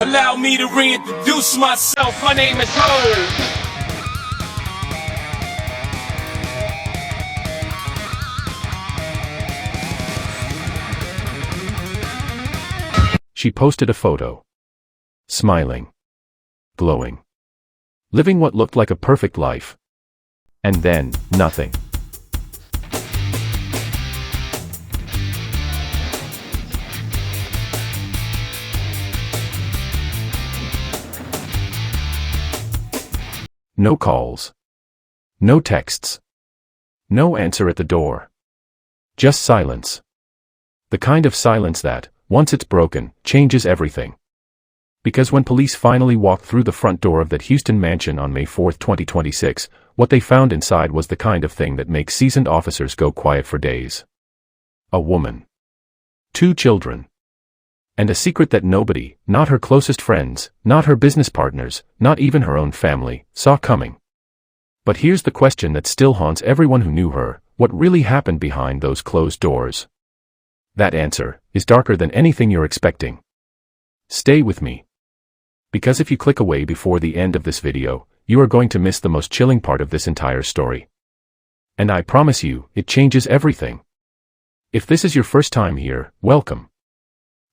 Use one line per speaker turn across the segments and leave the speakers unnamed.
Allow me to reintroduce myself. My name is Herb.
She posted a photo. Smiling. Glowing. Living what looked like a perfect life. And then, nothing. No calls. No texts. No answer at the door. Just silence. The kind of silence that, once it's broken, changes everything. Because when police finally walked through the front door of that Houston mansion on May 4, 2026, what they found inside was the kind of thing that makes seasoned officers go quiet for days. A woman. 2 children. And a secret that nobody, not her closest friends, not her business partners, not even her own family, saw coming. But here's the question that still haunts everyone who knew her: what really happened behind those closed doors? That answer is darker than anything you're expecting. Stay with me. Because if you click away before the end of this video, you are going to miss the most chilling part of this entire story. And I promise you, it changes everything. If this is your first time here, welcome.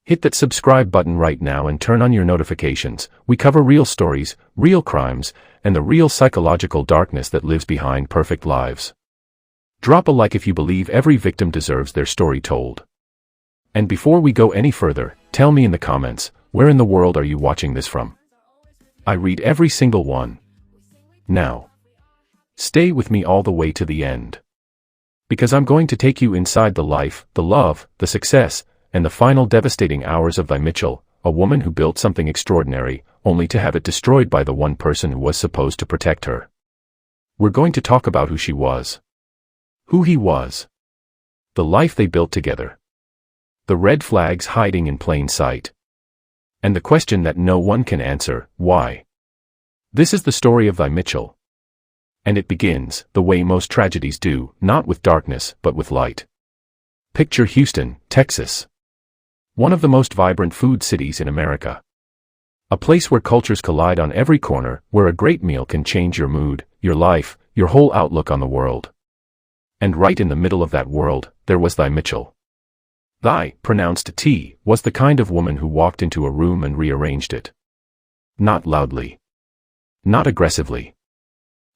Hit that subscribe button right now and turn on your notifications. We cover real stories, real crimes, and the real psychological darkness that lives behind perfect lives. Drop a like if you believe every victim deserves their story told. And before we go any further, tell me in the comments, where in the world are you watching this from? I read every single one. Now, stay with me all the way to the end. Because I'm going to take you inside the life, the love, the success, and the final devastating hours of Vi Mitchell, a woman who built something extraordinary, only to have it destroyed by the one person who was supposed to protect her. We're going to talk about who she was. Who he was. The life they built together. The red flags hiding in plain sight. And the question that no one can answer: why? This is the story of Vi Mitchell. And it begins, the way most tragedies do, not with darkness, but with light. Picture Houston, Texas. One of the most vibrant food cities in America. A place where cultures collide on every corner, where a great meal can change your mood, your life, your whole outlook on the world. And right in the middle of that world, there was Vi Mitchell. Vi, pronounced T, was the kind of woman who walked into a room and rearranged it. Not loudly. Not aggressively.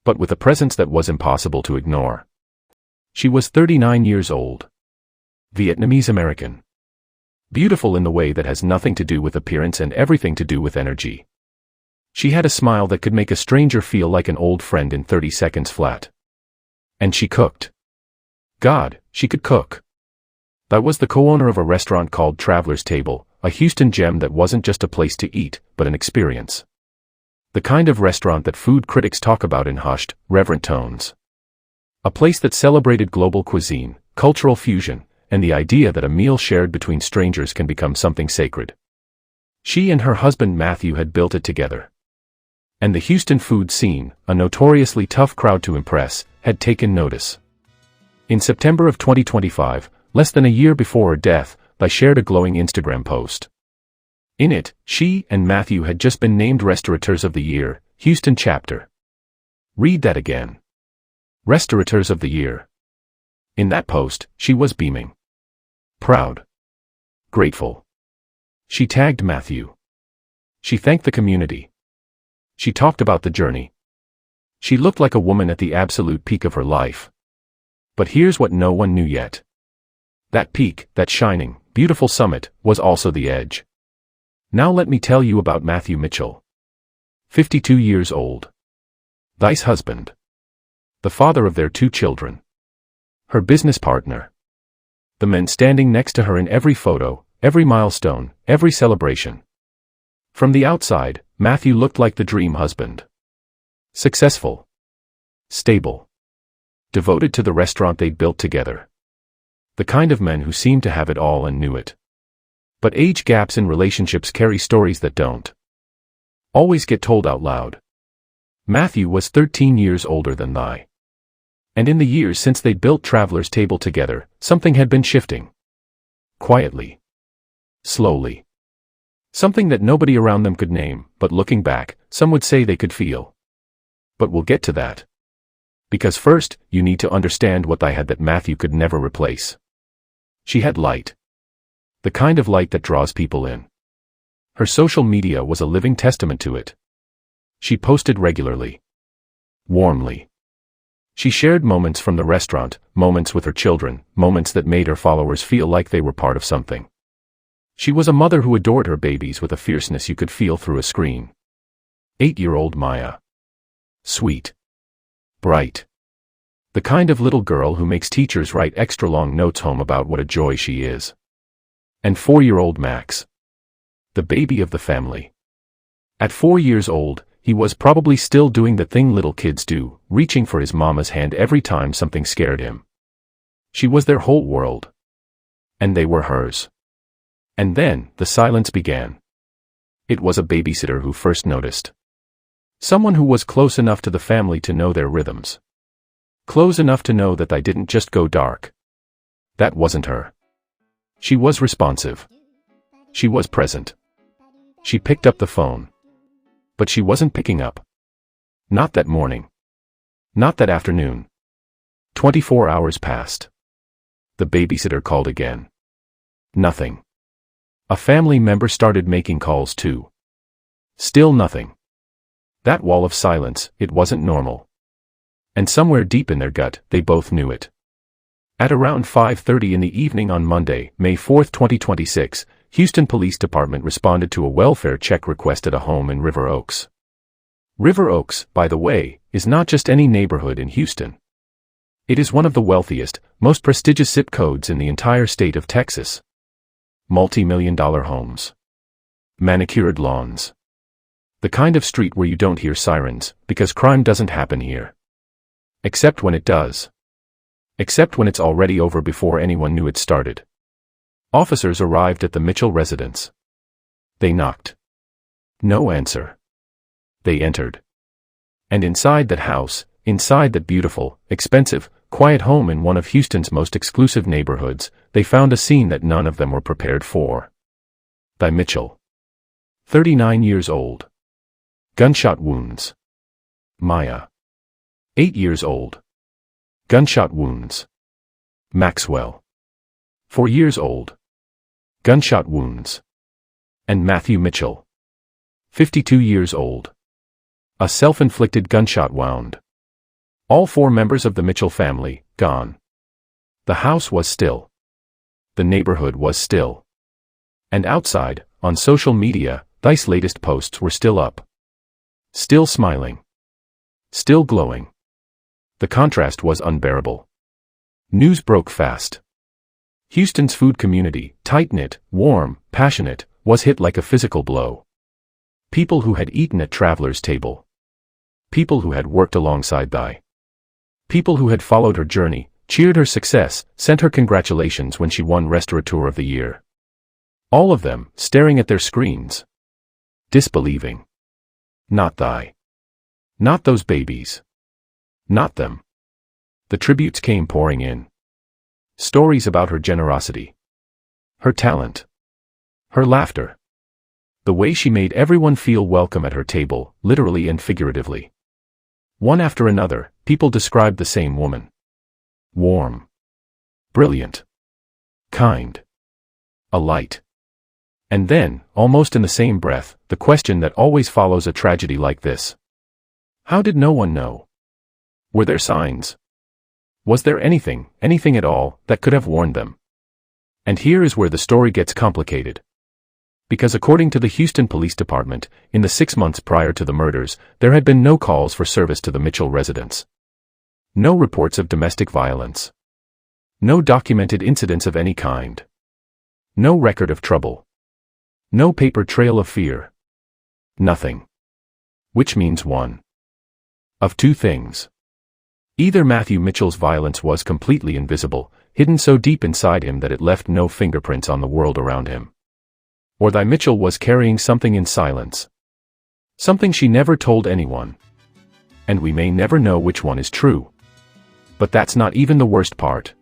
But with a presence that was impossible to ignore. She was 39 years old. Vietnamese American. Beautiful in the way that has nothing to do with appearance and everything to do with energy. She had a smile that could make a stranger feel like an old friend in 30 seconds flat. And she cooked. God, she could cook. Vi was the co-owner of a restaurant called Traveler's Table, a Houston gem that wasn't just a place to eat, but an experience. The kind of restaurant that food critics talk about in hushed, reverent tones. A place that celebrated global cuisine, cultural fusion, and the idea that a meal shared between strangers can become something sacred. She and her husband Matthew had built it together. And the Houston food scene, a notoriously tough crowd to impress, had taken notice. In September of 2025, less than a year before her death, Vi shared a glowing Instagram post. In it, she and Matthew had just been named Restaurateurs of the Year, Houston chapter. Read that again. Restaurateurs of the Year. In that post, she was beaming. Proud. Grateful. She tagged Matthew. She thanked the community. She talked about the journey. She looked like a woman at the absolute peak of her life. But here's what no one knew yet. That peak, that shining, beautiful summit, was also the edge. Now let me tell you about Matthew Mitchell. 52 years old. Vi's husband. The father of their 2 children. Her business partner. The man standing next to her in every photo, every milestone, every celebration. From the outside, Matthew looked like the dream husband. Successful. Stable. Devoted to the restaurant they'd built together. The kind of men who seemed to have it all and knew it. But age gaps in relationships carry stories that don't always get told out loud. Matthew was 13 years older than Vi. And in the years since they'd built Traveler's Table together, something had been shifting. Quietly. Slowly. Something that nobody around them could name, but looking back, some would say they could feel. But we'll get to that. Because first, you need to understand what I had that Matthew could never replace. She had light. The kind of light that draws people in. Her social media was a living testament to it. She posted regularly. Warmly. She shared moments from the restaurant, moments with her children, moments that made her followers feel like they were part of something. She was a mother who adored her babies with a fierceness you could feel through a screen. 8-year-old Maya. Sweet. Bright. The kind of little girl who makes teachers write extra long notes home about what a joy she is. And 4-year-old Max. The baby of the family. At 4 years old, he was probably still doing the thing little kids do, reaching for his mama's hand every time something scared him. She was their whole world. And they were hers. And then, the silence began. It was a babysitter who first noticed. Someone who was close enough to the family to know their rhythms. Close enough to know that they didn't just go dark. That wasn't her. She was responsive. She was present. She picked up the phone. But she wasn't picking up. Not that morning. Not that afternoon. 24 hours passed. The babysitter called again. Nothing. A family member started making calls too. Still nothing. That wall of silence, it wasn't normal. And somewhere deep in their gut, they both knew it. At around 5:30 in the evening on Monday, May 4, 2026, Houston Police Department responded to a welfare check request at a home in River Oaks. River Oaks, by the way, is not just any neighborhood in Houston. It is one of the wealthiest, most prestigious zip codes in the entire state of Texas. Multi-million-dollar homes. Manicured lawns. The kind of street where you don't hear sirens, because crime doesn't happen here. Except when it does. Except when it's already over before anyone knew it started. Officers arrived at the Mitchell residence. They knocked. No answer. They entered. And inside that house, inside that beautiful, expensive, quiet home in one of Houston's most exclusive neighborhoods, they found a scene that none of them were prepared for. By Mitchell. 39 years old. Gunshot wounds. Maya. 8 years old. Gunshot wounds. Maxwell. 4 years old. Gunshot wounds. And Matthew Mitchell. 52 years old. A self-inflicted gunshot wound. All 4 members of the Mitchell family, gone. The house was still. The neighborhood was still. And outside, on social media, Dice's latest posts were still up. Still smiling. Still glowing. The contrast was unbearable. News broke fast. Houston's food community, tight-knit, warm, passionate, was hit like a physical blow. People who had eaten at Traveler's Table. People who had worked alongside Di. People who had followed her journey, cheered her success, sent her congratulations when she won Restaurateur of the Year. All of them, staring at their screens. Disbelieving. Not Di. Not those babies. Not them. The tributes came pouring in. Stories about her generosity. Her talent. Her laughter. The way she made everyone feel welcome at her table, literally and figuratively. One after another, people described the same woman. Warm. Brilliant. Kind. A light. And then, almost in the same breath, the question that always follows a tragedy like this. How did no one know? Were there signs? Was there anything at all, that could have warned them? And here is where the story gets complicated. Because according to the Houston Police Department, in the 6 months prior to the murders, there had been no calls for service to the Mitchell residence. No reports of domestic violence. No documented incidents of any kind. No record of trouble. No paper trail of fear. Nothing. Which means one of 2 things. Either Matthew Mitchell's violence was completely invisible, hidden so deep inside him that it left no fingerprints on the world around him. Or that Mitchell was carrying something in silence. Something she never told anyone. And we may never know which one is true. But that's not even the worst part.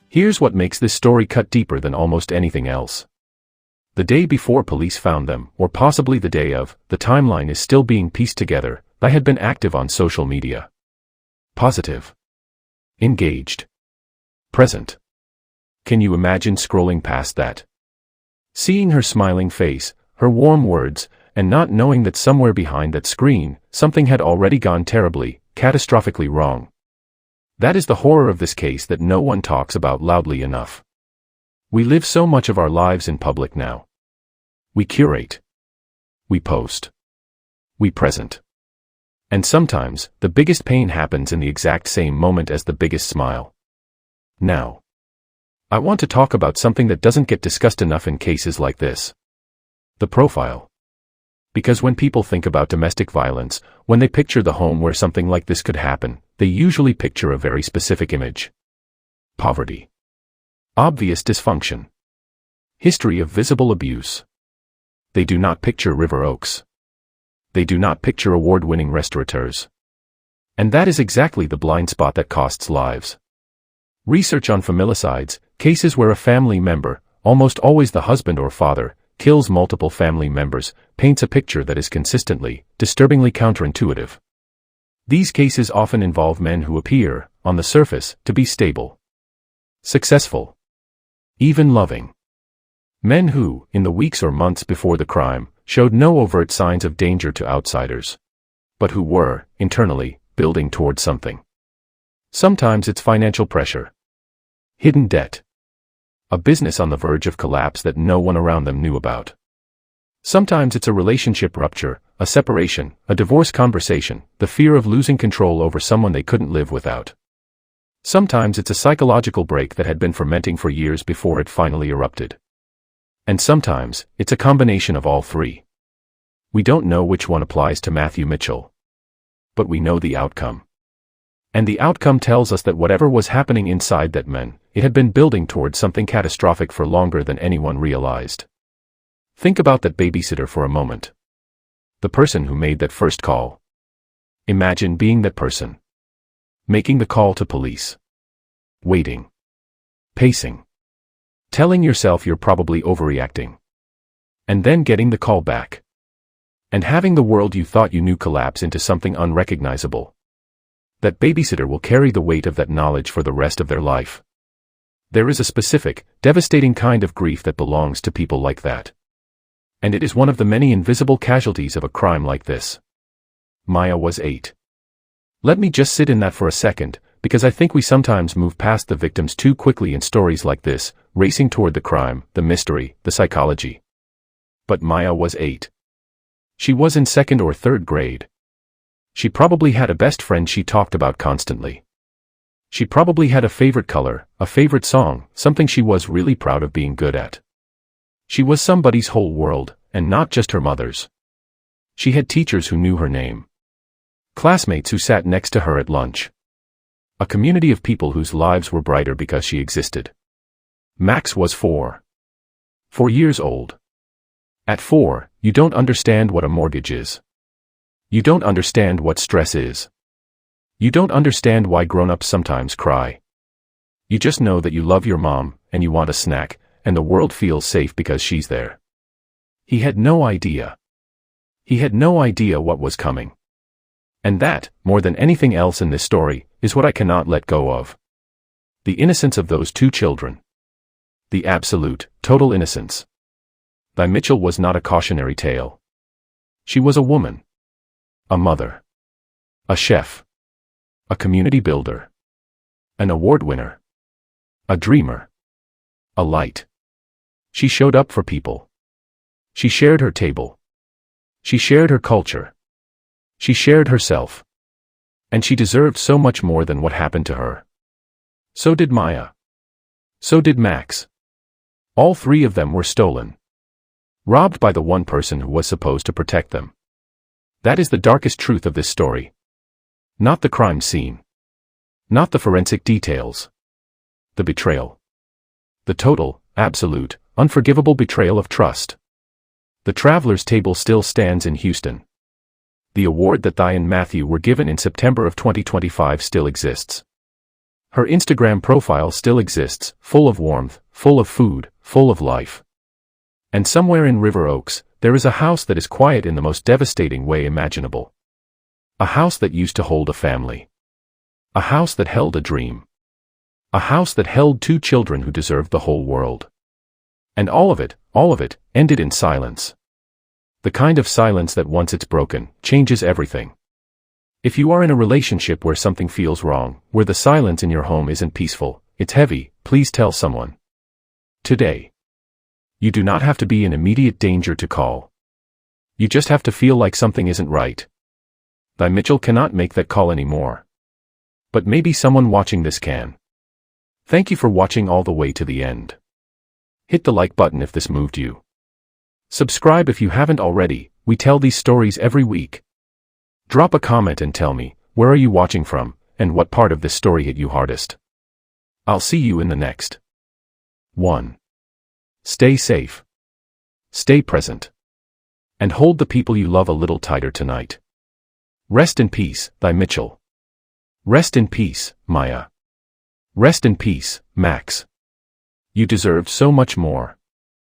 Here's what makes this story cut deeper than almost anything else. The day before police found them, or possibly the day of, the timeline is still being pieced together. I had been active on social media. Positive. Engaged. Present. Can you imagine scrolling past that? Seeing her smiling face, her warm words, and not knowing that somewhere behind that screen, something had already gone terribly, catastrophically wrong. That is the horror of this case that no one talks about loudly enough. We live so much of our lives in public now. We curate. We post. We present. And sometimes, the biggest pain happens in the exact same moment as the biggest smile. Now, I want to talk about something that doesn't get discussed enough in cases like this. The profile. Because when people think about domestic violence, when they picture the home where something like this could happen, they usually picture a very specific image. Poverty. Obvious dysfunction. History of visible abuse. They do not picture River Oaks. They do not picture award-winning restaurateurs. And that is exactly the blind spot that costs lives. Research on familicides, cases where a family member, almost always the husband or father, kills multiple family members, paints a picture that is consistently, disturbingly counterintuitive. These cases often involve men who appear, on the surface, to be stable, successful, even loving. Men who, in the weeks or months before the crime, showed no overt signs of danger to outsiders, but who were, internally, building towards something. Sometimes it's financial pressure, hidden debt, a business on the verge of collapse that no one around them knew about. Sometimes it's a relationship rupture, a separation, a divorce conversation, the fear of losing control over someone they couldn't live without. Sometimes it's a psychological break that had been fermenting for years before it finally erupted. And sometimes, it's a combination of all three. We don't know which one applies to Matthew Mitchell. But we know the outcome. And the outcome tells us that whatever was happening inside that man, it had been building towards something catastrophic for longer than anyone realized. Think about that babysitter for a moment. The person who made that first call. Imagine being that person. Making the call to police. Waiting. Pacing. Telling yourself you're probably overreacting. And then getting the call back. And having the world you thought you knew collapse into something unrecognizable. That babysitter will carry the weight of that knowledge for the rest of their life. There is a specific, devastating kind of grief that belongs to people like that. And it is one of the many invisible casualties of a crime like this. Maya was 8. Let me just sit in that for a second, because I think we sometimes move past the victims too quickly in stories like this, racing toward the crime, the mystery, the psychology. But Maya was 8. She was in 2nd or 3rd grade. She probably had a best friend she talked about constantly. She probably had a favorite color, a favorite song, something she was really proud of being good at. She was somebody's whole world, and not just her mother's. She had teachers who knew her name. Classmates who sat next to her at lunch. A community of people whose lives were brighter because she existed. Max was 4. 4 years old. At 4, you don't understand what a mortgage is. You don't understand what stress is. You don't understand why grown-ups sometimes cry. You just know that you love your mom, and you want a snack, and the world feels safe because she's there. He had no idea. He had no idea what was coming. And that, more than anything else in this story, is what I cannot let go of. The innocence of those 2 children. The absolute, total innocence. By Mitchell was not a cautionary tale. She was a woman. A mother. A chef. A community builder. An award winner. A dreamer. A light. She showed up for people. She shared her table. She shared her culture. She shared herself. And she deserved so much more than what happened to her. So did Maya. So did Max. All 3 of them were stolen. Robbed by the one person who was supposed to protect them. That is the darkest truth of this story. Not the crime scene. Not the forensic details. The betrayal. The total, absolute, unforgivable betrayal of trust. The Traveler's Table still stands in Houston. The award that Thai and Matthew were given in September of 2025 still exists. Her Instagram profile still exists, full of warmth, full of food, full of life. And somewhere in River Oaks, there is a house that is quiet in the most devastating way imaginable. A house that used to hold a family. A house that held a dream. A house that held 2 children who deserved the whole world. And all of it, ended in silence. The kind of silence that once it's broken, changes everything. If you are in a relationship where something feels wrong, where the silence in your home isn't peaceful, it's heavy, please tell someone. Today. You do not have to be in immediate danger to call. You just have to feel like something isn't right. Mitchell cannot make that call anymore. But maybe someone watching this can. Thank you for watching all the way to the end. Hit the like button if this moved you. Subscribe if you haven't already, we tell these stories every week. Drop a comment and tell me, where are you watching from, and what part of this story hit you hardest. I'll see you in the next one. Stay safe. Stay present. And hold the people you love a little tighter tonight. Rest in peace, Mitchell. Rest in peace, Maya. Rest in peace, Max. You deserved so much more.